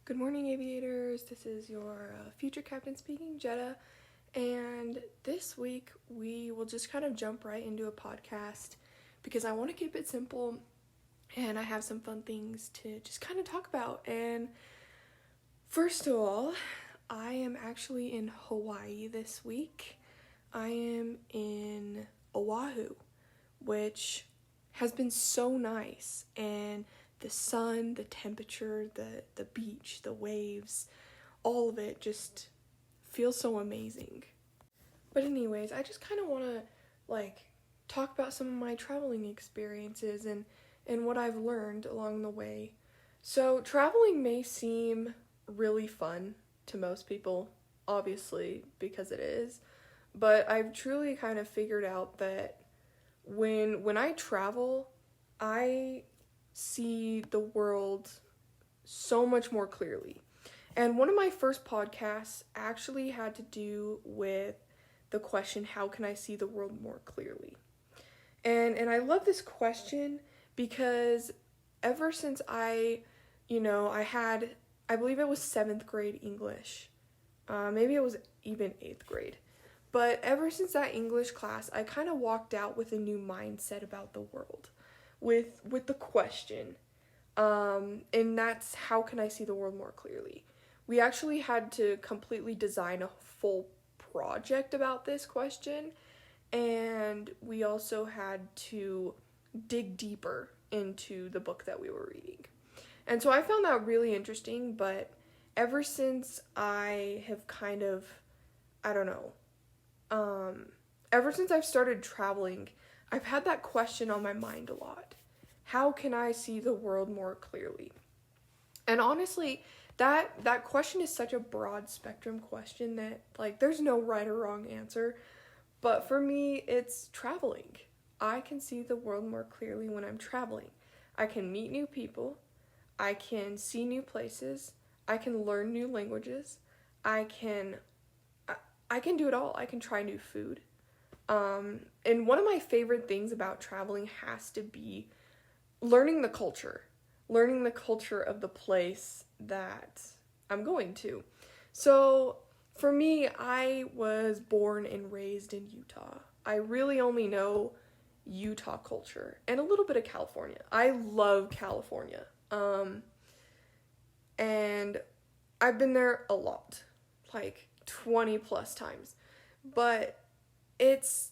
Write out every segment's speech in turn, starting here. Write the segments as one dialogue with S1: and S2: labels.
S1: Good morning, aviators. This is your future captain speaking, Jetta. And this week we will just kind of jump right into a podcast because I want to keep it simple and I have some fun things to just kind of talk about. And first of all, I am actually in Hawaii this week. I am in Oahu, which has been so nice, and the sun, the temperature, the beach, the waves, all of it just feels so amazing. But anyways, I just kind of want to talk about some of my traveling experiences and what I've learned along the way. So traveling may seem really fun to most people, obviously, because it is, but I've truly kind of figured out that when I travel, I see the world so much more clearly. And one of my first podcasts actually had to do with the question, how can I see the world more clearly? And I love this question because ever since I had, I believe it was 7th grade English, maybe it was even 8th grade, but ever since that English class, I kind of walked out with a new mindset about the world, with the question, and that's how can I see the world more clearly. We actually had to completely design a full project about this question, and we also had to dig deeper into the book that we were reading. And so I found that really interesting, but ever since I have kind of, ever since I've started traveling, I've had that question on my mind a lot. How can I see the world more clearly? And honestly, that question is such a broad spectrum question that, there's no right or wrong answer. But for me, it's traveling. I can see the world more clearly when I'm traveling. I can meet new people. I can see new places. I can learn new languages. I can do it all. I can try new food. And one of my favorite things about traveling has to be learning the culture of the place that I'm going to. So for me, I was born and raised in Utah. I really only know Utah culture and a little bit of California. I love California. And I've been there a lot, 20 plus times. But it's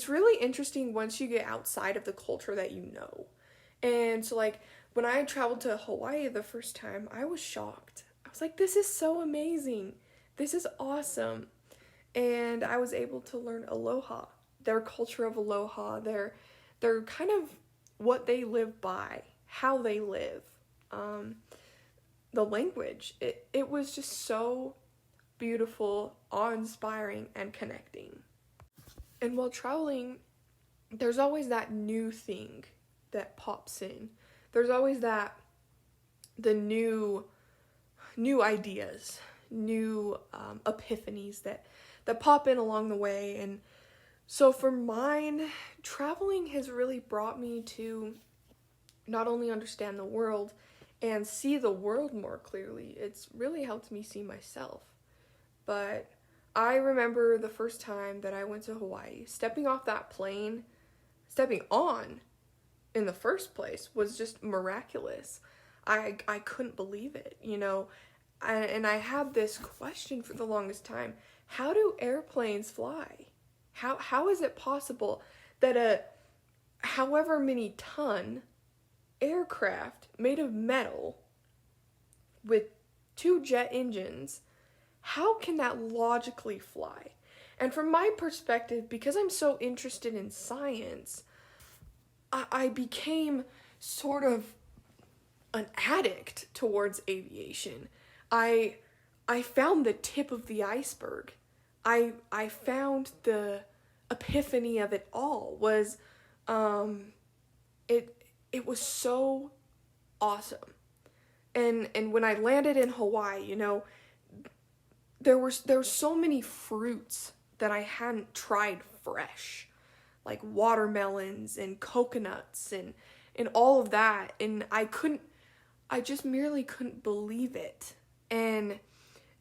S1: really interesting once you get outside of the culture that you know. And so when I traveled to Hawaii the first time, I was shocked. I was like, this is so amazing. This is awesome. And I was able to learn Aloha, their culture of Aloha, their kind of what they live by, how they live, the language. It was just so beautiful, awe-inspiring, and connecting. And while traveling, there's always that new thing that pops in. There's always the new ideas, new epiphanies that pop in along the way. And so for mine, traveling has really brought me to not only understand the world and see the world more clearly, it's really helped me see myself. But I remember the first time that I went to Hawaii, stepping on in the first place was just miraculous. I couldn't believe it, and I had this question for the longest time. How do airplanes fly? How is it possible that a however many ton aircraft made of metal with 2 jet engines, how can that logically fly? And from my perspective, because I'm so interested in science, I became sort of an addict towards aviation. I found the tip of the iceberg. I found the epiphany of it all was it was so awesome. And when I landed in Hawaii, there were so many fruits that I hadn't tried fresh, like watermelons and coconuts and all of that, and I just merely couldn't believe it And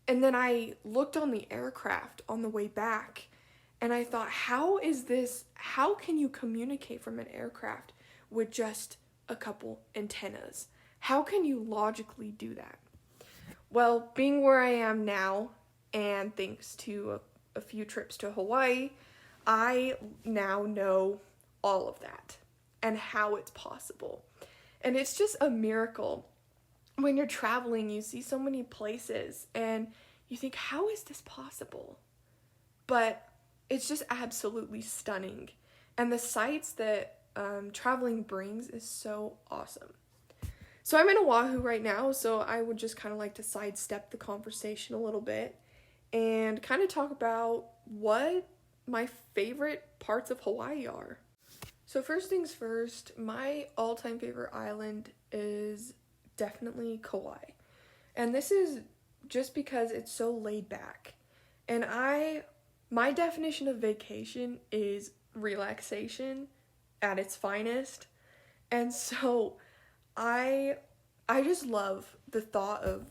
S1: then I looked on the aircraft on the way back, and I thought, how can you communicate from an aircraft with just a couple antennas? How can you logically do that? Well, being where I am now, and thanks to a few trips to Hawaii, I now know all of that and how it's possible. And it's just a miracle. When you're traveling, you see so many places and you think, how is this possible? But it's just absolutely stunning. And the sights that traveling brings is so awesome. So I'm in Oahu right now, so I would just kind of like to sidestep the conversation a little bit and kind of talk about what my favorite parts of Hawaii are. So first things first, my all-time favorite island is definitely Kauai. And this is just because it's so laid back. And my definition of vacation is relaxation at its finest. And so I just love the thought of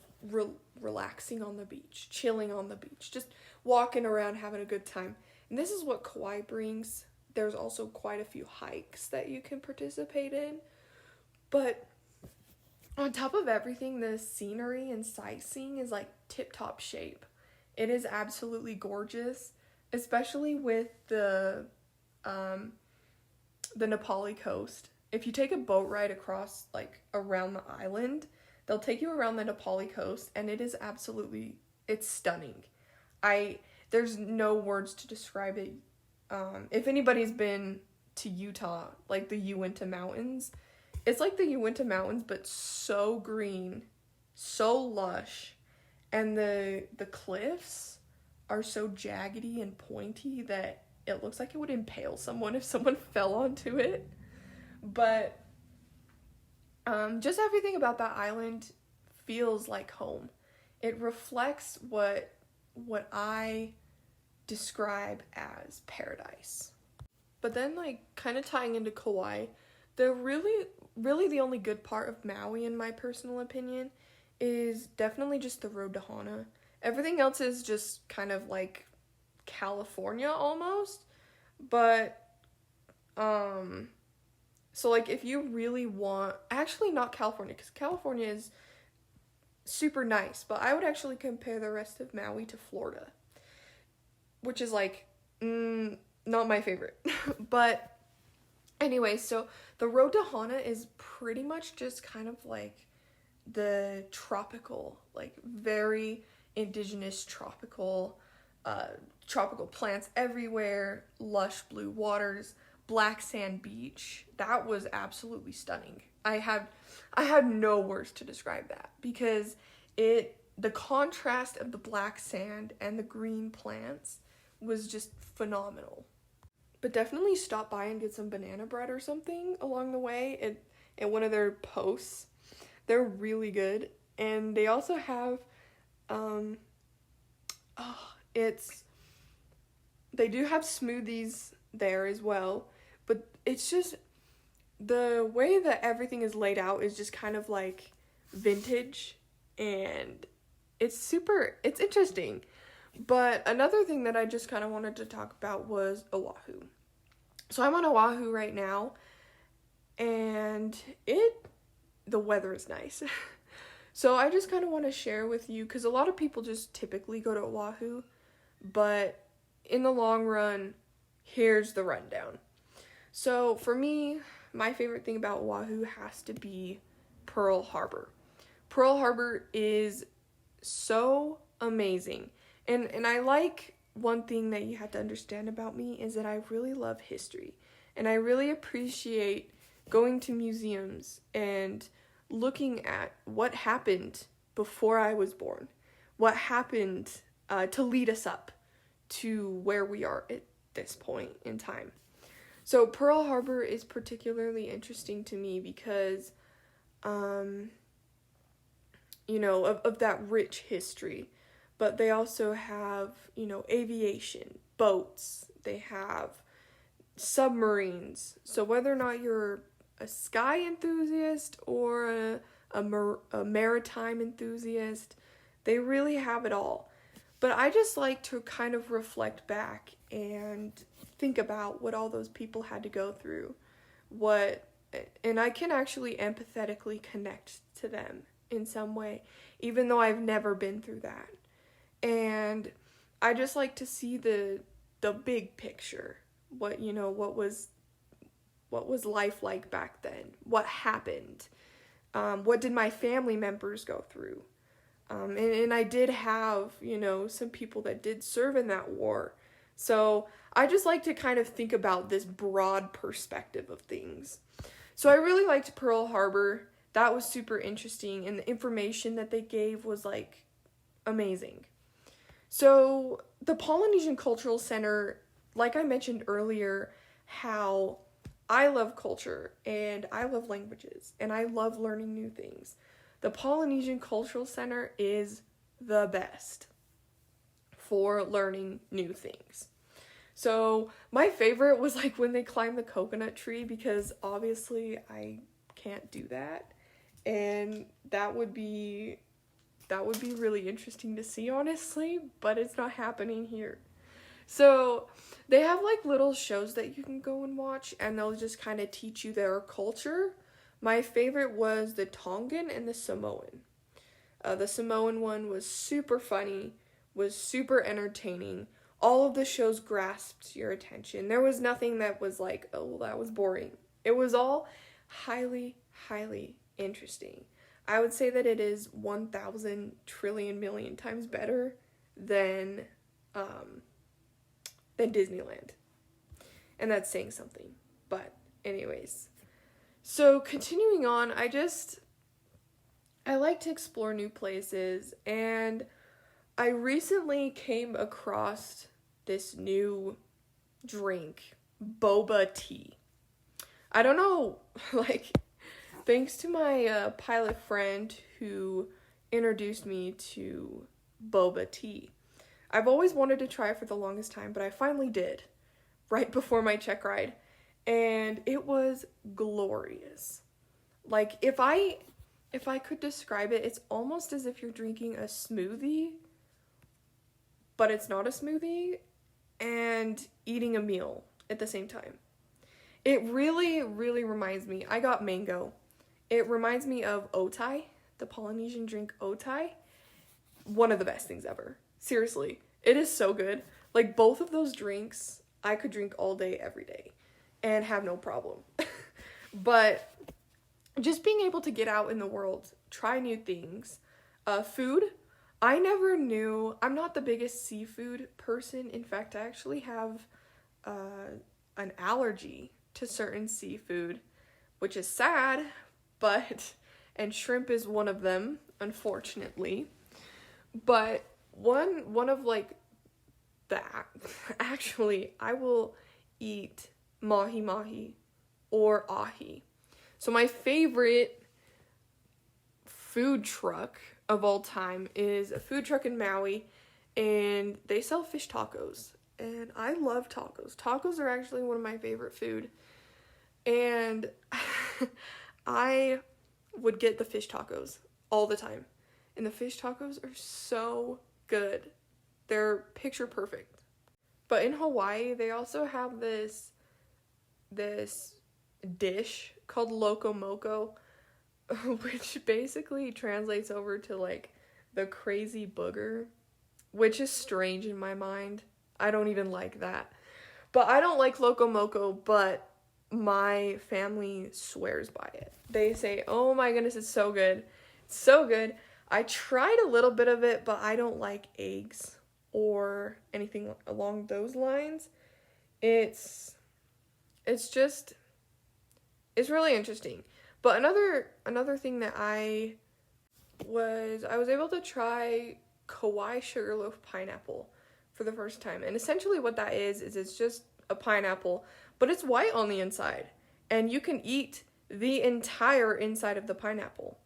S1: relaxing on the beach, chilling on the beach, just walking around, having a good time. And this is what Kauai brings. There's also quite a few hikes that you can participate in. But on top of everything, the scenery and sightseeing is like tip-top shape. It is absolutely gorgeous, especially with the Nepali coast. If you take a boat ride across, like, around the island, they'll take you around the Nepali coast, and it's stunning. There's no words to describe it. If anybody's been to Utah, like the Uinta Mountains, it's like the Uinta Mountains, but so green, so lush, and the cliffs are so jaggedy and pointy that it looks like it would impale someone if someone fell onto it. But just everything about that island feels like home. It reflects what I describe as paradise. But then, like, kind of tying into Kauai, the really the only good part of Maui, in my personal opinion, is definitely just the road to Hana. Everything else is just kind of like California almost, but so, like, if you really want, actually not California, because California is super nice, but I would actually compare the rest of Maui to Florida, which is, like, not my favorite. But anyway, so the road to Hana is pretty much just kind of like the tropical, like, very indigenous tropical plants everywhere, lush blue waters, black sand beach. That was absolutely stunning. I had no words to describe that, because the contrast of the black sand and the green plants was just phenomenal. But definitely stop by and get some banana bread or something along the way at one of their posts. They're really good. And they also have they do have smoothies there as well, but it's just the way that everything is laid out is just kind of like vintage, and it's interesting. But another thing that I just kind of wanted to talk about was Oahu. So I'm on Oahu right now, and the weather is nice. So I just kind of want to share with you, because a lot of people just typically go to Oahu, but in the long run, here's the rundown. So for me, my favorite thing about Oahu has to be Pearl Harbor. Pearl Harbor is so amazing. And I like, one thing that you have to understand about me is that I really love history. And I really appreciate going to museums and looking at what happened before I was born. What happened to lead us up to where we are at this point in time. So Pearl Harbor is particularly interesting to me because, of that rich history. But they also have, aviation, boats, they have submarines. So whether or not you're a sky enthusiast or a maritime enthusiast, They really have it all. But I just like to kind of reflect back and think about what all those people had to go through. And I can actually empathetically connect to them in some way, even though I've never been through that. And I just like to see the big picture. What was life like back then? What happened? What did my family members go through? And I did have, some people that did serve in that war. So I just like to kind of think about this broad perspective of things. So I really liked Pearl Harbor. That was super interesting. And the information that they gave was like amazing. So the Polynesian Cultural Center, like I mentioned earlier, how I love culture and I love languages and I love learning new things. The Polynesian Cultural Center is the best for learning new things. So my favorite was like when they climbed the coconut tree, because obviously I can't do that. And that would be really interesting to see, honestly, but it's not happening here. So they have like little shows that you can go and watch, and they'll just kind of teach you their culture. My favorite was the Tongan and the Samoan. The Samoan one was super funny, was super entertaining. All of the shows grasped your attention. There was nothing that was like, oh, that was boring. It was all highly, highly interesting. I would say that it is 1,000 trillion million times better than Disneyland. And that's saying something. But anyways. So continuing on, I like to explore new places, and I recently came across this new drink, boba tea. I don't know, like, thanks to my pilot friend who introduced me to boba tea. I've always wanted to try it for the longest time, but I finally did, right before my check ride, and it was glorious. Like, if I could describe it, it's almost as if you're drinking a smoothie, but it's not a smoothie, and eating a meal at the same time. It really, really reminds me, I got mango. It reminds me of otai, the Polynesian drink otai. One of the best things ever. Seriously, it is so good. Like, both of those drinks, I could drink all day, every day, and have no problem. But just being able to get out in the world, try new things. Food, I never knew, I'm not the biggest seafood person. In fact, I actually have an allergy to certain seafood, which is sad, and shrimp is one of them, unfortunately. But one of like actually, I will eat mahi or ahi. So my favorite food truck of all time is a food truck in Maui, and they sell fish tacos, and I love tacos. Tacos are actually one of my favorite food, and I would get the fish tacos all the time, and the fish tacos are so good. They're picture perfect. But in Hawaii, they also have this dish called loco moco, which basically translates over to like the crazy booger, which is strange in my mind. I don't even like that. But I don't like loco moco, but my family swears by it. They say, oh my goodness, it's so good. It's so good. I tried a little bit of it, but I don't like eggs or anything along those lines. It's really interesting. But another thing that I was able to try Kauai sugarloaf pineapple for the first time. And essentially what that is it's just a pineapple, but it's white on the inside. And you can eat the entire inside of the pineapple.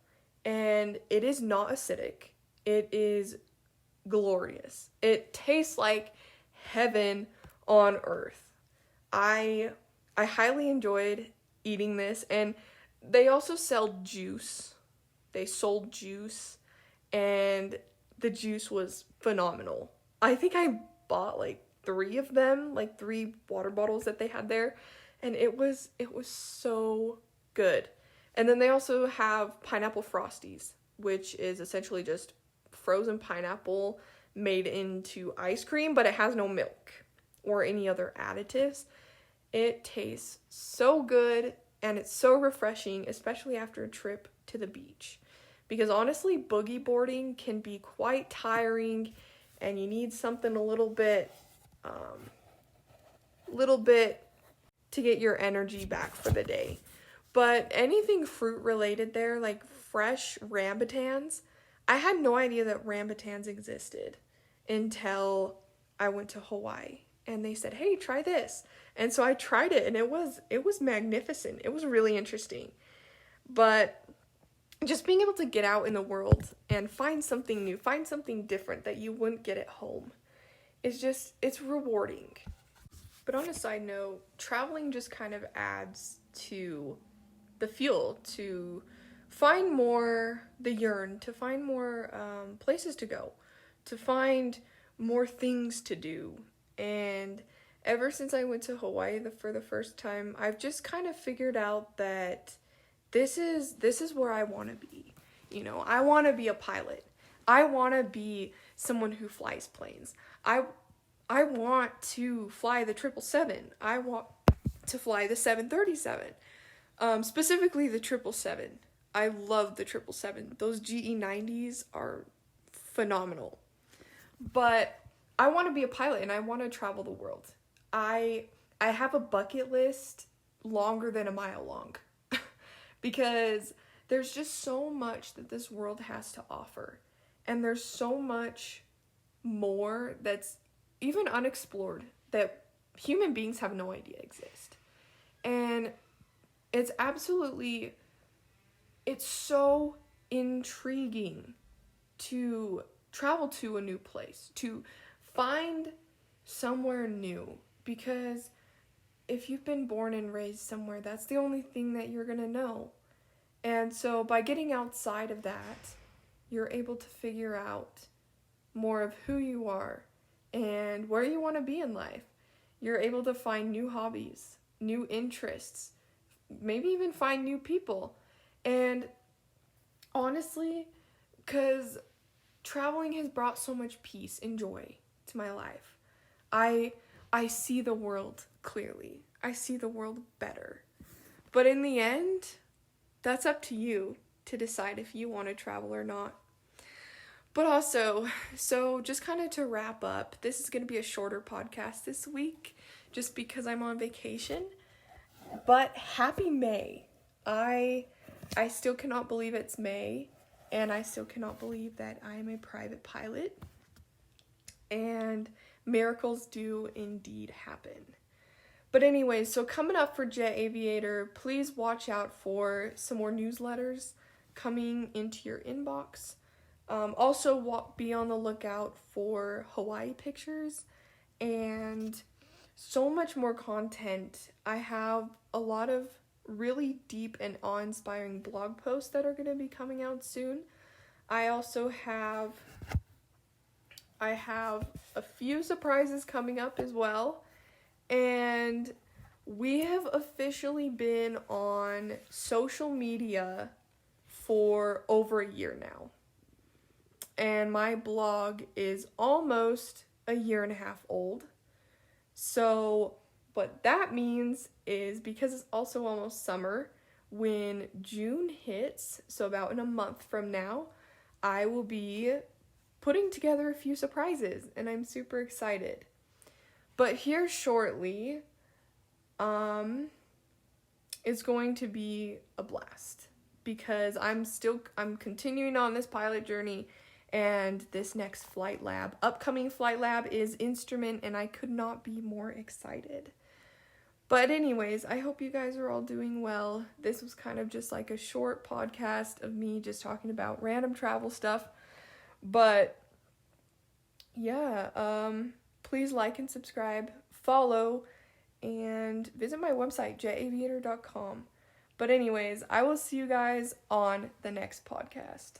S1: And it is not acidic. It is glorious. It tastes like heaven on earth. I highly enjoyed eating this, and they also sell juice. They sold juice, and the juice was phenomenal. I think I bought like 3 of them, like 3 water bottles that they had there, and it was so good. And then they also have pineapple frosties, which is essentially just frozen pineapple made into ice cream, but it has no milk or any other additives. It tastes so good, and it's so refreshing, especially after a trip to the beach. Because honestly, boogie boarding can be quite tiring, and you need something a little bit to get your energy back for the day. But anything fruit related there, like fresh rambutans, I had no idea that rambutans existed until I went to Hawaii, and they said, "Hey, try this." And so I tried it, and it was magnificent. It was really interesting. But just being able to get out in the world and find something new, find something different that you wouldn't get at home, it's rewarding. But on a side note, traveling just kind of adds to the fuel to find more, the yearn, to find more places to go, to find more things to do. And ever since I went to Hawaii for the first time, I've just kind of figured out that this is where I want to be. You know, I want to be a pilot. I want to be someone who flies planes. I want to fly the 777. I want to fly the 737. Specifically the 777. I love the 777. Those GE90s are phenomenal. But I want to be a pilot, and I want to travel the world. I have a bucket list longer than a mile long. Because there's just so much that this world has to offer. And there's so much more that's even unexplored that human beings have no idea exist. And it's so intriguing to travel to a new place, to find somewhere new, because if you've been born and raised somewhere, that's the only thing that you're gonna know. And so by getting outside of that, you're able to figure out more of who you are and where you want to be in life. You're able to find new hobbies, new interests, maybe even find new people. And honestly, because traveling has brought so much peace and joy to my life. I see the world clearly. I see the world better. But in the end, that's up to you to decide if you want to travel or not. But also, so just kind of to wrap up, this is going to be a shorter podcast this week just because I'm on vacation. But happy May. I still cannot believe it's May, and I still cannot believe that I am a private pilot. And miracles do indeed happen. But anyways, so coming up for Jet Aviator, please watch out for some more newsletters coming into your inbox. Also, be on the lookout for Hawaii pictures and so much more content. I have a lot of really deep and awe-inspiring blog posts that are going to be coming out soon. I also have a few surprises coming up as well. And we have officially been on social media for over a year now. And my blog is almost a year and a half old. So what that means is, because it's also almost summer, when June hits, so about in a month from now, I will be putting together a few surprises, and I'm super excited. But here shortly, it's going to be a blast, because I'm continuing on this pilot journey, and this next upcoming flight lab is instrument, and I could not be more excited. But anyways, I hope you guys are all doing well. This was kind of just like a short podcast of me just talking about random travel stuff. But yeah, please like and subscribe, follow, and visit my website, jetaviator.com. But anyways, I will see you guys on the next podcast.